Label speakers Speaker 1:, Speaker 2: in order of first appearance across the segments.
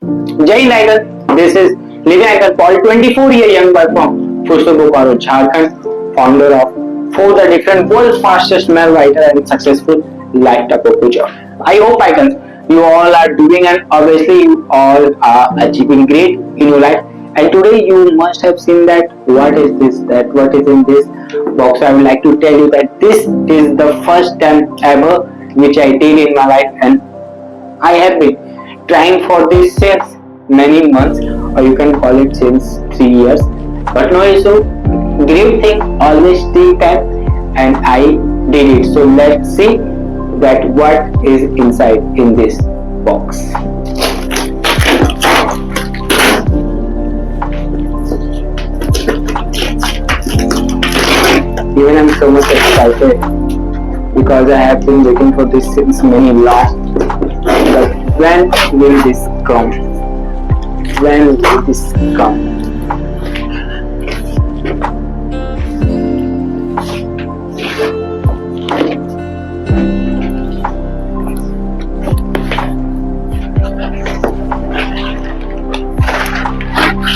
Speaker 1: Jai Hind Icon. This is Living Icon Paul, 24-year young boy from Fusto Bokaro, Jharkhand, founder of For the Different, world's fastest male writer and successful life Tapopuja. I hope Icons, you all are doing and obviously you all are achieving great in your life. And today you must have seen that what is this, that what is in this box. I would like to tell you that this is the first time ever which I did in my life, and I have been trying for this since many months, or you can call it since 3 years. But no issue, great thing always take time, and I did it. So let's see that what is inside in this box. Even I'm so much excited because I have been waiting for this since many long. But when will this come? When will this come?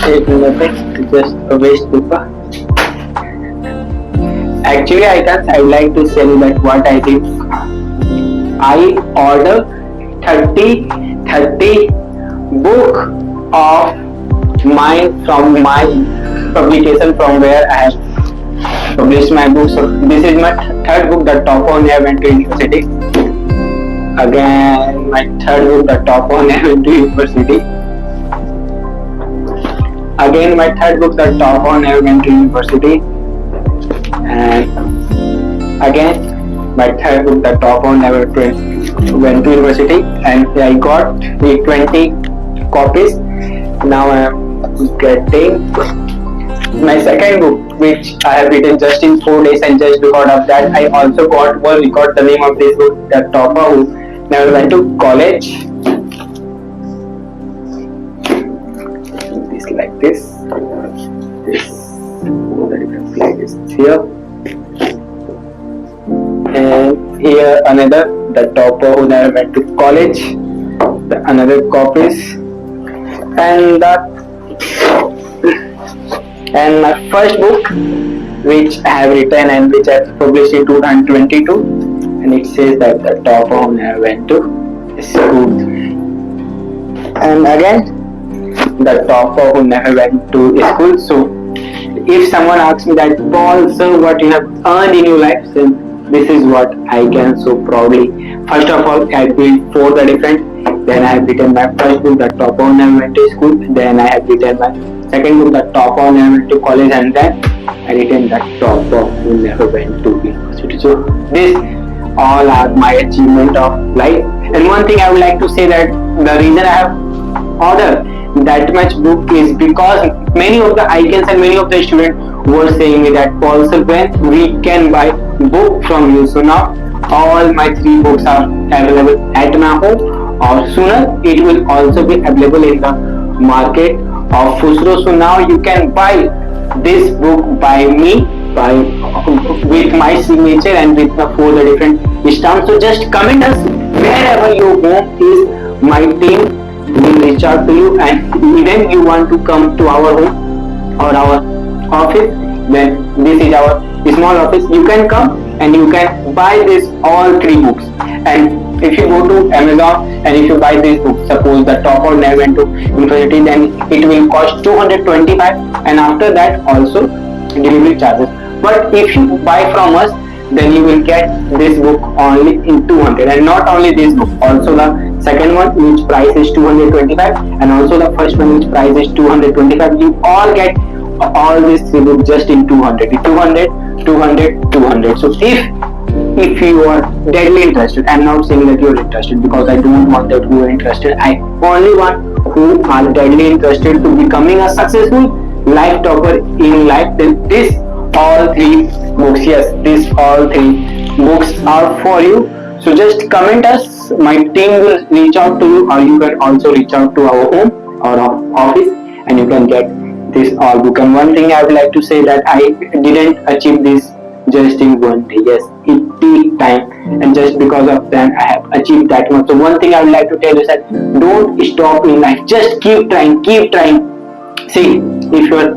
Speaker 1: It's nothing, just a waste paper. Actually, I would like to tell you that what I did. I ordered 30 book of mine from my publication from where I have published my book. So this is my third book, The Topper Never Went to University. Again, my third book, The Topper Never Went to University. Again, my third book, The Topper Never Went to University. And again, my third book, The Topper Never Went to University, and I got the 20 copies. Now I am getting my second book, which I have written just in 4 days, and just because of that, I also got one record. The name of this book, The Topper Who Never Went to College. This like this. The different flag is here, and here another, The Topper Who Never Went to College. Another copies, and my first book, which I have written and which I published in 2022, and it says that The Topper Who Never Went to School. And again, The Topper Who Never Went to School. So if someone asks me that, Paul, sir, what you have earned in your life, then this is what I can so proudly. First of all, I built For the Different. Then I have written my first book, The Topper Who Never Went to School. Then I have written my second book, The Topper Who Never Went to College. And then I written The Topper Who Never Went to University. So this all are my achievement of life. And one thing I would like to say that the reason I have ordered that much book is because many of the icons and many of the students were saying me that, Paul, sir, when we can buy book from you. So now all my 3 books are available at my home, or sooner it will also be available in the market of Fusro. So now you can buy this book by me, with my signature and with the 4 the different stamps. So just comment us wherever your home is. My team will reach out to you, and even you want to come to our home or our office, then this is our small office. You can come and you can buy this all 3 books. And if you go to Amazon and if you buy this book, suppose The Topper Never Went to University, then it will cost 225, and after that also delivery charges. But if you buy from us, then you will get this book only in 200. And not only this book, also the second one, which price is 225, and also the first one, which price is 225. You all get all these 3 books just in 200. 200. So if you are deadly interested, I'm not saying that you are interested, because I don't want that you are interested. I only want who are deadly interested to becoming a successful life topper in life. Then this all 3 books, yes, these all 3 books are for you. So just comment us. My team will reach out to you, or you can also reach out to our home or our office, and you can get this all book. And one thing I would like to say that I didn't achieve this just in one day. Yes, it take time, and just because of that, I have achieved that much. So one thing I would like to tell you is that don't stop in life. Just keep trying, keep trying. See, if you are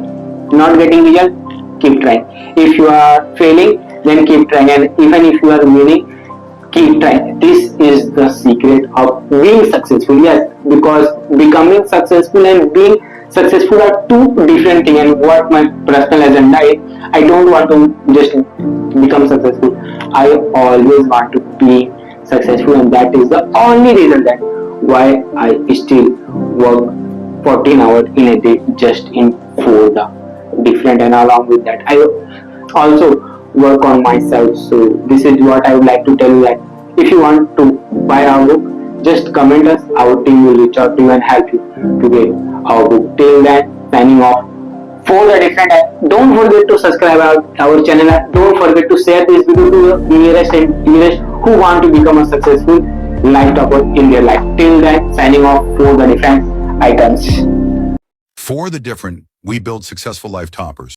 Speaker 1: not getting result, keep trying. If you are failing, then keep trying. And even if you are winning, keep trying. This is the secret of being successful. Yes, because becoming successful and being successful are two different things. And what my personal agenda is, I don't want to just become successful. I always want to be successful, and that is the only reason that why I still work 14 hours in a day just in for the different. And along with that, I also work on myself. So this is what I would like to tell you, that if you want to buy our book, just comment us. Our team will reach out to you and help you to get our book. Till then, signing off for the different app. Don't forget to subscribe our channel. Don't forget to share this video to your nearest and nearest who want to become a successful life topper in their life. Till then, signing off for the different items.
Speaker 2: For the different, we build successful life toppers.